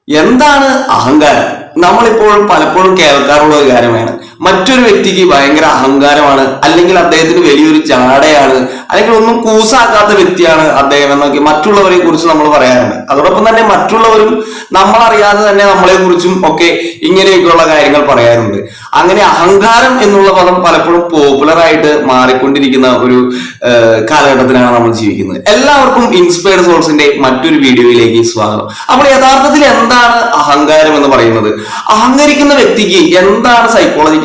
എന്താണ് അഹങ്കാരം? നമ്മളിപ്പോൾ പലപ്പോഴും കേൾക്കാറുള്ള ഒരു കാര്യമാണ്. മറ്റൊരു വ്യക്തിക്ക് ഭയങ്കര അഹങ്കാരമാണ്, അല്ലെങ്കിൽ അദ്ദേഹത്തിന് വലിയൊരു ജാടയാണ്, അല്ലെങ്കിൽ ഒന്നും കൂസാക്കാത്ത വ്യക്തിയാണ് അദ്ദേഹം എന്നൊക്കെ മറ്റുള്ളവരെ കുറിച്ച് നമ്മൾ പറയാറുണ്ട്. അതോടൊപ്പം തന്നെ മറ്റുള്ളവരും നമ്മളറിയാതെ തന്നെ നമ്മളെ കുറിച്ചും ഒക്കെ ഇങ്ങനെയൊക്കെയുള്ള കാര്യങ്ങൾ പറയാറുണ്ട്. അങ്ങനെ അഹങ്കാരം എന്നുള്ള പദം പലപ്പോഴും പോപ്പുലർ ആയിട്ട് മാറിക്കൊണ്ടിരിക്കുന്ന ഒരു കാലഘട്ടത്തിലാണ് നമ്മൾ ജീവിക്കുന്നത്. എല്ലാവർക്കും ഇൻസ്പയർഡ് സോൾസിന്റെ മറ്റൊരു വീഡിയോയിലേക്ക് സ്വാഗതം. അപ്പോൾ യഥാർത്ഥത്തിൽ എന്താണ് അഹങ്കാരം എന്ന് പറയുന്നത്? അഹങ്കരിക്കുന്ന വ്യക്തിക്ക് എന്താണ് സൈക്കോളജിക്കലി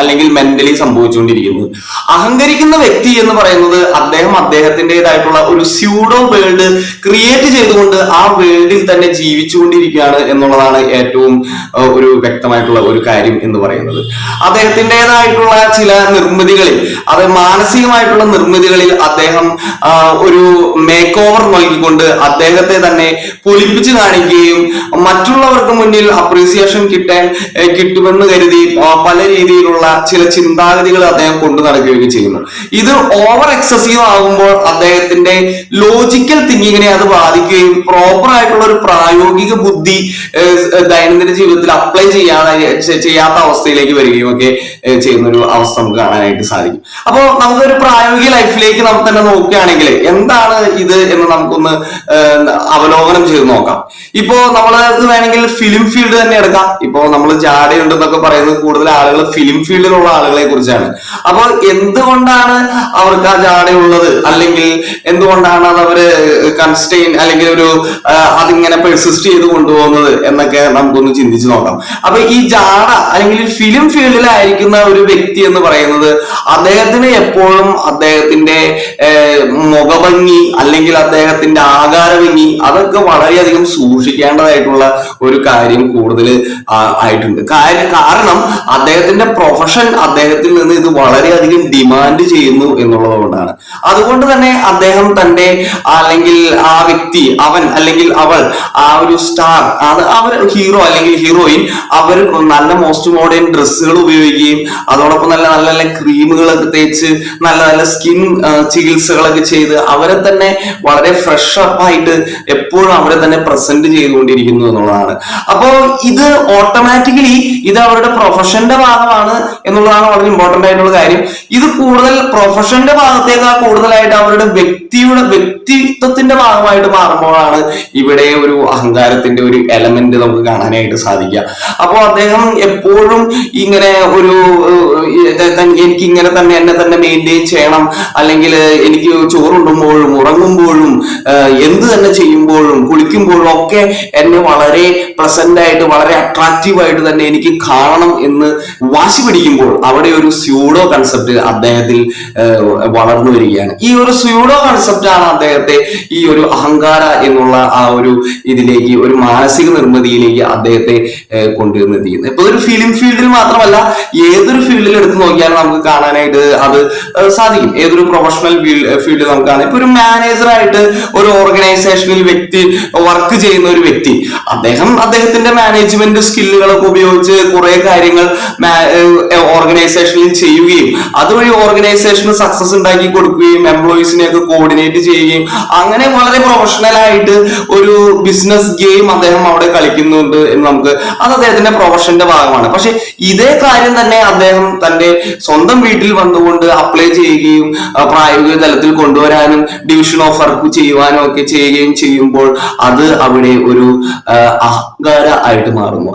അല്ലെങ്കിൽ മെന്റലി സംഭവിച്ചുകൊണ്ടിരിക്കുന്നത്? അഹങ്കരിക്കുന്ന വ്യക്തി എന്ന് പറയുന്നത് അദ്ദേഹത്തിൻ്റെതായിട്ടുള്ള ഒരു സ്യൂഡോ വേൾഡ് ക്രിയേറ്റ് ചെയ്തുകൊണ്ട് ആ വേൾഡിൽ തന്നെ ജീവിച്ചുകൊണ്ടിരിക്കുകയാണ് എന്നുള്ളതാണ് ഏറ്റവും ഒരു വ്യക്തമായിട്ടുള്ള ഒരു കാര്യം എന്ന് പറയുന്നത്. അദ്ദേഹത്തിൻ്റെതായിട്ടുള്ള ചില നിർമ്മിതികളിൽ, അത് മാനസികമായിട്ടുള്ള നിർമ്മിതികളിൽ അദ്ദേഹം ഒരു മേക്ക് ഓവർ നൽകിക്കൊണ്ട് അദ്ദേഹത്തെ തന്നെ പൊലിപ്പിച്ച് കാണിക്കുകയും മറ്റുള്ളവർക്ക് മുന്നിൽ അപ്രീസിയേഷൻ കിട്ടുമെന്ന് കരുതി പല രീതിയിലുള്ള ചില ചിന്താഗതികൾ അദ്ദേഹം കൊണ്ടു നടക്കുകയും ചെയ്യുന്നു. ഇത് ഓവർ എക്സസീവ് ആകുമ്പോൾ അദ്ദേഹത്തിന്റെ ലോജിക്കൽ തിങ്കിങ്ങിനെ അത് ബാധിക്കുകയും പ്രോപ്പർ ആയിട്ടുള്ള ഒരു പ്രായോഗിക ബുദ്ധി ദൈനംദിന ജീവിതത്തിൽ അപ്ലൈ ചെയ്യാത്ത അവസ്ഥയിലേക്ക് വരികയും ഒക്കെ ചെയ്യുന്ന ഒരു അവസ്ഥ നമുക്ക് കാണാനായിട്ട് സാധിക്കും. അപ്പോൾ നമുക്കൊരു പ്രായോഗിക ലൈഫിലേക്ക് നമുക്ക് തന്നെ നോക്കുകയാണെങ്കിൽ എന്താണ് ഇത് എന്ന് നമുക്കൊന്ന് അവലോകനം ചെയ്ത് നോക്കാം. ഇപ്പോ നമ്മൾ വേണമെങ്കിൽ ഫിലിം ഫീൽഡ് തന്നെ എടുക്കാം. ഇപ്പോ നമ്മൾ ജാടയുണ്ടെന്നൊക്കെ പറയുന്നത് കൂടുതൽ ആളുകൾ ഫിലിം ഫീൽഡിലുള്ള ആളുകളെ കുറിച്ചാണ്. അപ്പോൾ എന്തുകൊണ്ടാണ് അവർക്ക് ആ ജാടയുള്ളത്, അല്ലെങ്കിൽ എന്തുകൊണ്ടാണ് അത് അവര് കൺസ്റ്റെയിൻ അല്ലെങ്കിൽ അതിങ്ങനെ പെർസിസ്റ്റ് ചെയ്ത് കൊണ്ടുപോകുന്നത് എന്നൊക്കെ നമുക്കൊന്ന് ചിന്തിച്ചു നോക്കാം. അപ്പൊ ഈ ജാട അല്ലെങ്കിൽ ഫിലിം ഫീൽഡിലായിരിക്കുന്ന ഒരു വ്യക്തി എന്ന് പറയുന്നത് അദ്ദേഹത്തിന് എപ്പോഴും അദ്ദേഹത്തിന്റെ മുഖഭംഗി അല്ലെങ്കിൽ അദ്ദേഹത്തിന്റെ ആകാരഭംഗി അതൊക്കെ വളരെയധികം സൂക്ഷിക്കേണ്ടതായിട്ടുള്ള ഒരു കാര്യം കൂടുതൽ ആയിട്ടുണ്ട്. കാരണം അദ്ദേഹത്തിന്റെ പ്രൊഫഷൻ അദ്ദേഹത്തിൽ നിന്ന് ഇത് വളരെയധികം ഡിമാൻഡ് ചെയ്യുന്നു എന്നുള്ളത് കൊണ്ടാണ്. അതുകൊണ്ട് തന്നെ അദ്ദേഹം തന്റെ അല്ലെങ്കിൽ ആ വ്യക്തി, അവൻ അല്ലെങ്കിൽ അവൾ, ആ ഒരു സ്റ്റാർ, അവർ ഹീറോ അല്ലെങ്കിൽ ഹീറോയിൻ, അവർ നല്ല മോസ്റ്റ് മോഡേൺ ഡ്രസ്സുകൾ ഉപയോഗിക്കുകയും അതോടൊപ്പം നല്ല നല്ല നല്ല ക്രീമുകളൊക്കെ തേച്ച് നല്ല നല്ല സ്കിൻ ചികിത്സകളൊക്കെ ചെയ്ത് അവരെ തന്നെ വളരെ ഫ്രഷ് അപ്പ് ആയിട്ട് എപ്പോഴും അവരെ തന്നെ പ്രസന്റ് ചെയ്തുകൊണ്ടിരിക്കുന്നു എന്നുള്ളതാണ്. അപ്പോ ഇത് ഓട്ടോമാറ്റിക്കലി ഇത് അവരുടെ പ്രൊഫഷന്റെ ഭാഗമാണ് എന്നുള്ളതാണ് വളരെ ഇമ്പോർട്ടന്റ് ആയിട്ടുള്ള കാര്യം. ഇത് കൂടുതൽ പ്രൊഫഷന്റെ ഭാഗത്തേക്കാൾ കൂടുതലായിട്ട് അവരുടെ വ്യക്തിത്വത്തിന്റെ ഭാഗമായിട്ട് മാറുമ്പോഴാണ് ഇവിടെ ഒരു അഹങ്കാരത്തിന്റെ ഒരു എലമെന്റ് നമുക്ക് കാണാനായിട്ട് സാധിക്കുക. അപ്പോൾ അദ്ദേഹം എപ്പോഴും ഇങ്ങനെ എനിക്ക് ഇങ്ങനെ തന്നെ എന്നെ തന്നെ മെയിൻറ്റെയിൻ ചെയ്യണം, അല്ലെങ്കിൽ എനിക്ക് ചോറുണ്ടുമ്പോഴും ഉറങ്ങുമ്പോഴും എന്ത് തന്നെ ചെയ്യുമ്പോഴും കുളിക്കുമ്പോഴും ഒക്കെ എന്നെ വളരെ പ്രസന്റ് ആയിട്ട് വളരെ അട്രാക്റ്റീവ് ആയിട്ട് തന്നെ എനിക്ക് കാണണം എന്ന് വാശി പിടിക്കുമ്പോൾ അവിടെ ഒരു സ്യൂഡോ കൺസെപ്റ്റ് അദ്ദേഹത്തിൽ വളർന്നു വരികയാണ്. ഈ ഒരു സ്യൂഡോ കൺസെപ്റ്റ് ആണ് അദ്ദേഹത്തെ ഈ ഒരു അഹങ്കാര എന്നുള്ള ആ ഒരു ഇതിലേക്ക്, ഒരു മാനസിക നിർമ്മിതിയിലേക്ക് അദ്ദേഹത്തെ കൊണ്ടുവന്നെത്തിക്കുന്നത്. ഇപ്പൊ ഒരു ഫിലിം ഫീൽഡിൽ മാത്രമല്ല, ഏതൊരു ഫീൽഡിൽ എടുത്ത് നോക്കിയാലും നമുക്ക് കാണാനായിട്ട് അത് സാധിക്കും. ഏതൊരു പ്രൊഫഷണൽ ഫീൽഡിൽ നമുക്ക് കാണാം. ഇപ്പൊ ഒരു മാനേജറായിട്ട് ഒരു ഓർഗനൈസേഷനിൽ വർക്ക് ചെയ്യുന്ന ഒരു വ്യക്തി, അദ്ദേഹത്തിന്റെ മാനേജ്മെന്റ് സ്കില്ലുകളൊക്കെ ഉപയോഗിച്ച് കുറെ കാര്യങ്ങൾ ഓർഗനൈസേഷനിൽ ചെയ്യുകയും അതുവഴി ഓർഗനൈസേഷന് സക്സസ് ഉണ്ടാക്കി കൊടുക്കുകയും എംപ്ലോയീസിനെ ഒക്കെ കോർഡിനേറ്റ് ചെയ്യുകയും അങ്ങനെ വളരെ പ്രൊഫഷണൽ ആയിട്ട് ഒരു ബിസിനസ് ഗെയിം അദ്ദേഹം അവിടെ കളിക്കുന്നുണ്ട് എന്ന് അത് അദ്ദേഹത്തിന്റെ പ്രൊഫഷന്റെ ഭാഗമാണ്. പക്ഷെ ഇതേ കാര്യം തന്നെ അദ്ദേഹം തന്റെ സ്വന്തം വീട്ടിൽ വന്നുകൊണ്ട് അപ്ലൈ ചെയ്യുകയും പ്രായോഗിക തലത്തിൽ കൊണ്ടുവരാനും ഡിവിഷൻ ഓഫ് വർക്ക് ചെയ്യുവാനും ഒക്കെ ചെയ്യുമ്പോൾ അത് അവിടെ ഒരു അഹങ്കാര ആയിട്ട് മാറുന്നു,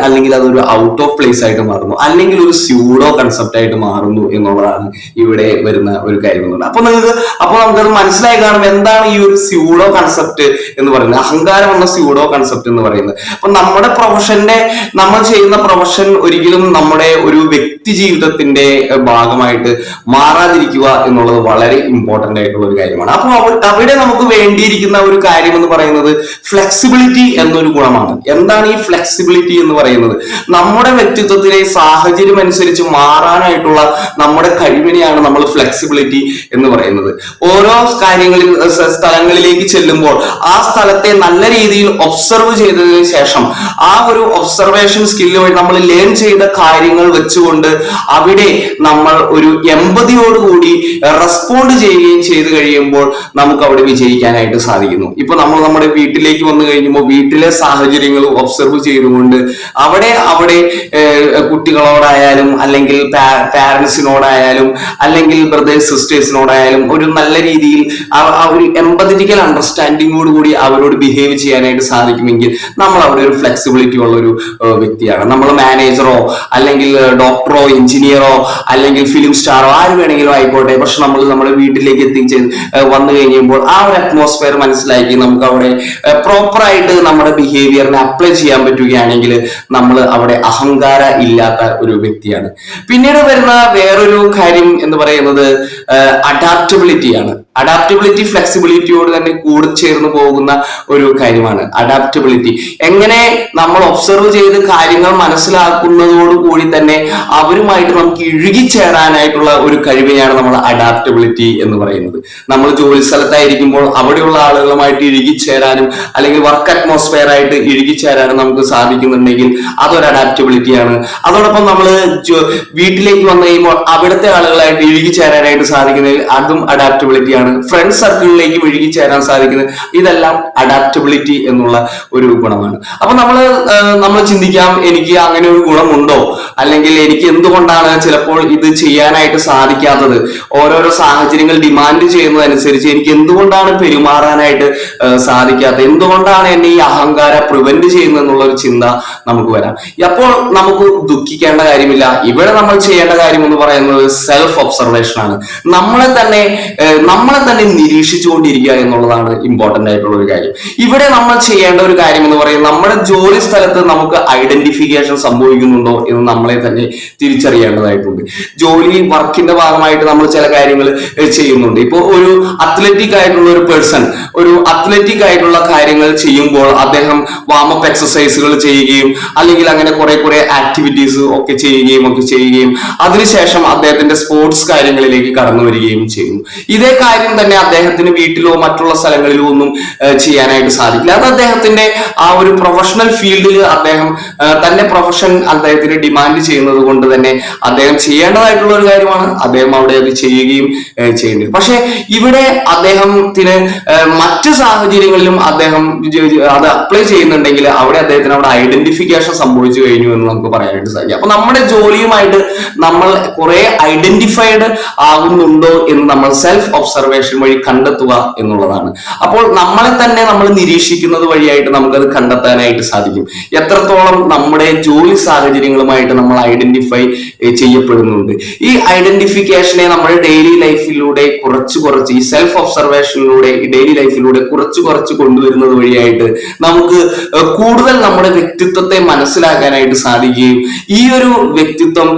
അല്ലെങ്കിൽ അതൊരു ഔട്ട് ഓഫ് പ്ലേസ് ആയിട്ട് മാറുന്നു, അല്ലെങ്കിൽ ഒരു സ്യൂഡോ കൺസെപ്റ്റ് ആയിട്ട് മാറുന്നു എന്നുള്ളതാണ് ഇവിടെ വരുന്ന ഒരു കാര്യം. അപ്പൊ നമുക്കത് മനസ്സിലായി കാണും എന്താണ് ഈ ഒരു സ്യൂഡോ കൺസെപ്റ്റ് എന്ന് പറയുന്നത്, അഹങ്കാരം എന്ന സ്യൂഡോ കൺസെപ്റ്റ് എന്ന് പറയുന്നത്. അപ്പൊ നമ്മുടെ നമ്മൾ ചെയ്യുന്ന പ്രൊഫഷൻ ഒരിക്കലും നമ്മുടെ ഒരു വ്യക്തി ജീവിതത്തിന്റെ ഭാഗമായിട്ട് മാറാതിരിക്കുക എന്നുള്ളത് വളരെ ഇമ്പോർട്ടന്റ് ആയിട്ടുള്ള ഒരു കാര്യമാണ്. അപ്പൊ അവിടെ നമുക്ക് വേണ്ടിയിരിക്കുന്ന ഒരു കാര്യം എന്ന് പറയുന്നത് ഫ്ലെക്സിബിലിറ്റി എന്നൊരു ഗുണമാണ്. എന്താണ് ഈ ഫ്ലെക്സിബിലിറ്റി എന്ന് പറയുന്നത്? നമ്മുടെ വ്യക്തിത്വത്തിലെ സാഹചര്യം അനുസരിച്ച് മാറാനായിട്ടുള്ള നമ്മുടെ കഴിവിനെയാണ് നമ്മൾ ഫ്ലെക്സിബിലിറ്റി എന്ന് പറയുന്നത്. ഓരോ സ്ഥലങ്ങളിലേക്ക് ചെല്ലുമ്പോൾ ആ സ്ഥലത്തെ നല്ല രീതിയിൽ ഒബ്സർവ് ചെയ്തതിനു ശേഷം ആ ഒരു ഒബ്സർവേഷൻ സ്കില്ല് വഴി നമ്മൾ ലേൺ ചെയ്ത കാര്യങ്ങൾ വെച്ചുകൊണ്ട് അവിടെ നമ്മൾ ഒരു എമ്പതിയോടുകൂടി റെസ്പോണ്ട് ചെയ്യുകയും ചെയ്തു കഴിയുമ്പോൾ നമുക്ക് അവിടെ വിജയിക്കാനായിട്ട് സാധിക്കുന്നു. ഇപ്പൊ നമ്മൾ നമ്മുടെ വീട്ടിലേക്ക് വന്നു കഴിയുമ്പോൾ വീട്ടിലെ സാഹചര്യങ്ങൾ ഒബ്സർവ് ചെയ്തുകൊണ്ട് അവിടെ കുട്ടികളോടായാലും അല്ലെങ്കിൽ പാരന്റ്സിനോടായാലും അല്ലെങ്കിൽ ബ്രദേഴ്സ് സിസ്റ്റേഴ്സിനോടായാലും ഒരു നല്ല രീതിയിൽ ഒരു എംപതറ്റിക്കൽ അണ്ടർസ്റ്റാൻഡിങ്ങോട് കൂടി അവരോട് ബിഹേവ് ചെയ്യാനായിട്ട് സാധിക്കുമെങ്കിൽ നമ്മൾ അവിടെ ഒരു ഫ്ലെക്സിബിലിറ്റി ഉള്ള ഒരു വ്യക്തിയാണ്. നമ്മൾ മാനേജറോ അല്ലെങ്കിൽ ഡോക്ടറോ എഞ്ചിനീയറോ അല്ലെങ്കിൽ ഫിലിം സ്റ്റാറോ ആര് വേണമെങ്കിലും ആയിക്കോട്ടെ, പക്ഷെ നമ്മൾ നമ്മുടെ വീട്ടിലേക്ക് എത്തിച്ച് വന്നു കഴിയുമ്പോൾ ആ ഒരു അറ്റ്മോസ്ഫിയർ മനസ്സിലാക്കി നമുക്ക് അവിടെ പ്രോപ്പറായിട്ട് നമ്മുടെ ബിഹേവിയറിനെ അപ്ലൈ ചെയ്യാൻ പറ്റുകയാണെങ്കിൽ നമ്മൾ അവിടെ അഹങ്കാര ഇല്ലാത്ത ഒരു വ്യക്തിയാണ്. പിന്നീട് വരുന്ന വേറൊരു കാര്യം എന്ന് പറയുന്നത് അഡാപ്റ്റബിലിറ്റിയാണ്. അഡാപ്റ്റബിലിറ്റി ഫ്ലെക്സിബിലിറ്റിയോട് തന്നെ കൂടെ ചേർന്ന് പോകുന്ന ഒരു കാര്യമാണ് അഡാപ്റ്റബിലിറ്റി. എങ്ങനെ നമ്മൾ ഒബ്സർവ് ചെയ്ത് കാര്യങ്ങൾ മനസ്സിലാക്കുന്നതോടുകൂടി തന്നെ അവരുമായിട്ട് നമുക്ക് ഇഴുകിച്ചേരാനായിട്ടുള്ള ഒരു കഴിവിനെയാണ് നമ്മൾ അഡാപ്റ്റബിലിറ്റി എന്ന് പറയുന്നത്. നമ്മൾ ജോലി സ്ഥലത്തായിരിക്കുമ്പോൾ അവിടെയുള്ള ആളുകളുമായിട്ട് ഇഴുകിച്ചേരാനും അല്ലെങ്കിൽ വർക്ക് അറ്റ്മോസ്ഫിയർ ആയിട്ട് ഇഴുകിച്ചേരാനും നമുക്ക് സാധിക്കുന്നുണ്ടെങ്കിൽ അതൊരു അഡാപ്റ്റബിലിറ്റിയാണ്. അതോടൊപ്പം നമ്മൾ വീട്ടിലേക്ക് വന്നു കഴിയുമ്പോൾ അവിടുത്തെ ആളുകളായിട്ട് ഇഴുകിച്ചേരാനായിട്ട് സാധിക്കുന്നതിൽ അതും അഡാപ്റ്റബിലിറ്റിയാണ്. ഫ്രണ്ട് സർക്കിളിലേക്ക് ഒഴുകി ചേരാൻ സാധിക്കുന്നത് ഇതെല്ലാം അഡാപ്റ്റബിലിറ്റി എന്നുള്ള ഒരു ഗുണമാണ്. അപ്പൊ നമ്മൾ ചിന്തിക്കാം, എനിക്ക് അങ്ങനെ ഒരു ഗുണമുണ്ടോ, അല്ലെങ്കിൽ എനിക്ക് എന്തുകൊണ്ടാണ് ചിലപ്പോൾ ഇത് ചെയ്യാനായിട്ട് സാധിക്കാത്തത്, ഓരോരോ സാഹചര്യങ്ങൾ ഡിമാൻഡ് ചെയ്യുന്നതനുസരിച്ച് എനിക്ക് എന്തുകൊണ്ടാണ് പെരുമാറാനായിട്ട് സാധിക്കാത്തത്, എന്തുകൊണ്ടാണ് എന്നെ ഈ അഹങ്കാരം പ്രിവെന്റ് ചെയ്യുന്നത് എന്നുള്ള ഒരു ചിന്ത നമുക്ക് വരാം. അപ്പോൾ നമുക്ക് ദുഃഖിക്കേണ്ട കാര്യമില്ല. ഇവിടെ നമ്മൾ ചെയ്യേണ്ട കാര്യം എന്ന് പറയുന്നത് സെൽഫ് ഒബ്സർവേഷൻ ആണ്. നമ്മളെ തന്നെ നിരീക്ഷിച്ചുകൊണ്ടിരിക്കുക എന്നുള്ളതാണ് ഇമ്പോർട്ടന്റ് ആയിട്ടുള്ള ഒരു കാര്യം. ഇവിടെ നമ്മൾ ചെയ്യേണ്ട ഒരു കാര്യം എന്ന് പറയുന്നത് നമ്മുടെ ജോലി സ്ഥലത്ത് നമുക്ക് ഐഡന്റിഫിക്കേഷൻ സംഭവിക്കുന്നുണ്ടോ എന്ന് നമ്മളെ തന്നെ തിരിച്ചറിയേണ്ടതായിട്ടുണ്ട്. ജോലി വർക്കിന്റെ ഭാഗമായിട്ട് നമ്മൾ ചില കാര്യങ്ങൾ ചെയ്യുന്നുണ്ട്. ഇപ്പോൾ ഒരു അത്ലറ്റിക് ആയിട്ടുള്ള ഒരു പേഴ്സൺ ഒരു അത്ലറ്റിക് ആയിട്ടുള്ള കാര്യങ്ങൾ ചെയ്യുമ്പോൾ അദ്ദേഹം വാമപ്പ് എക്സസൈസുകൾ ചെയ്യുകയും അല്ലെങ്കിൽ അങ്ങനെ കുറെ ആക്ടിവിറ്റീസ് ഒക്കെ ചെയ്യുകയും അതിനുശേഷം അദ്ദേഹത്തിന്റെ സ്പോർട്സ് കാര്യങ്ങളിലേക്ക് കടന്നു വരികയും ചെയ്യുന്നു. ഇതേ കാര്യം തന്നെ അദ്ദേഹത്തിന് വീട്ടിലോ മറ്റുള്ള സ്ഥലങ്ങളിലോ ഒന്നും ചെയ്യാനായിട്ട് സാധിക്കില്ല. അത് അദ്ദേഹത്തിന്റെ ആ ഒരു പ്രൊഫഷണൽ ഫീൽഡിൽ അദ്ദേഹം തന്റെ പ്രൊഫഷൻ അദ്ദേഹത്തിന് ഡിമാൻഡ് ചെയ്യുന്നത് കൊണ്ട് തന്നെ അദ്ദേഹം ചെയ്യേണ്ടതായിട്ടുള്ള ഒരു കാര്യമാണ്. അദ്ദേഹം അവിടെ അത് ചെയ്യുകയും ചെയ്യുന്നത്. പക്ഷെ ഇവിടെ അദ്ദേഹത്തിന് മറ്റ് സാഹചര്യങ്ങളിലും അദ്ദേഹം അത് അപ്ലൈ ചെയ്യുന്നുണ്ടെങ്കിൽ അവിടെ അദ്ദേഹത്തിന് അവിടെ ഐഡന്റിഫിക്കേഷൻ സംഭവിച്ചു കഴിഞ്ഞു എന്ന് നമുക്ക് പറയാനായിട്ട് സാധിക്കും. അപ്പൊ നമ്മുടെ ജോലിയുമായിട്ട് നമ്മൾ കുറെ ഐഡന്റിഫൈഡ് ആകുന്നുണ്ടോ എന്ന് നമ്മൾ സെൽഫ് ഒബ്സർവേഷൻ വഴി കണ്ടെത്തുക എന്നുള്ളതാണ്. അപ്പോൾ നമ്മളെ തന്നെ നമ്മൾ നിരീക്ഷിക്കുന്നത് വഴിയായിട്ട് നമുക്കത് കണ്ടെത്താനായിട്ട് സാധിക്കും. എത്രത്തോളം നമ്മുടെ ജോലി സാഹചര്യങ്ങളുമായിട്ട് നമ്മൾ ഐഡന്റിഫൈ ചെയ്യപ്പെടുന്നുണ്ട്. ഈ ഐഡന്റിഫിക്കേഷനെ നമ്മുടെ ഡെയിലി ലൈഫിലൂടെ കുറച്ച് ഈ സെൽഫ് ഒബ്സർവേഷനിലൂടെ ഡെയിലി ലൈഫിലൂടെ കുറച്ച് കൊണ്ടുവരുന്നത് വഴിയായിട്ട് നമുക്ക് കൂടുതൽ നമ്മുടെ വ്യക്തിത്വത്തെ മനസ്സിലാക്കാനായിട്ട് സാധിക്കുകയും ഈ ഒരു വ്യക്തിത്വം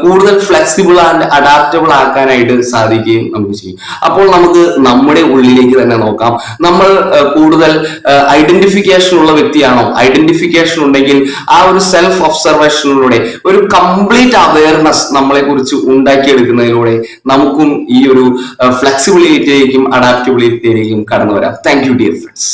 കൂടുതൽ ഫ്ലെക്സിബിൾ ആൻഡ് അഡാപ്റ്റബിൾ ആക്കാനായിട്ട് സാധിക്കുകയും നമുക്ക് ചെയ്യും. അപ്പോൾ നമുക്ക് നമ്മുടെ ഉള്ളിലേക്ക് തന്നെ നോക്കാം. നമ്മൾ കൂടുതൽ ഐഡന്റിഫിക്കേഷൻ ഉള്ള വ്യക്തിയാണോ? ഐഡന്റിഫിക്കേഷൻ ഉണ്ടെങ്കിൽ ആ ഒരു സെൽഫ് ഒബ്സർവേഷനിലൂടെ ഒരു കംപ്ലീറ്റ് അവയർനെസ് നമ്മളെ കുറിച്ച് ഉണ്ടാക്കിയെടുക്കുന്നതിലൂടെ നമുക്കും ഈ ഒരു ഫ്ലെക്സിബിലിറ്റിയിലേക്കും അഡാപ്റ്റബിലിറ്റിയിലേക്കും കടന്നു വരാം. Thank you dear friends.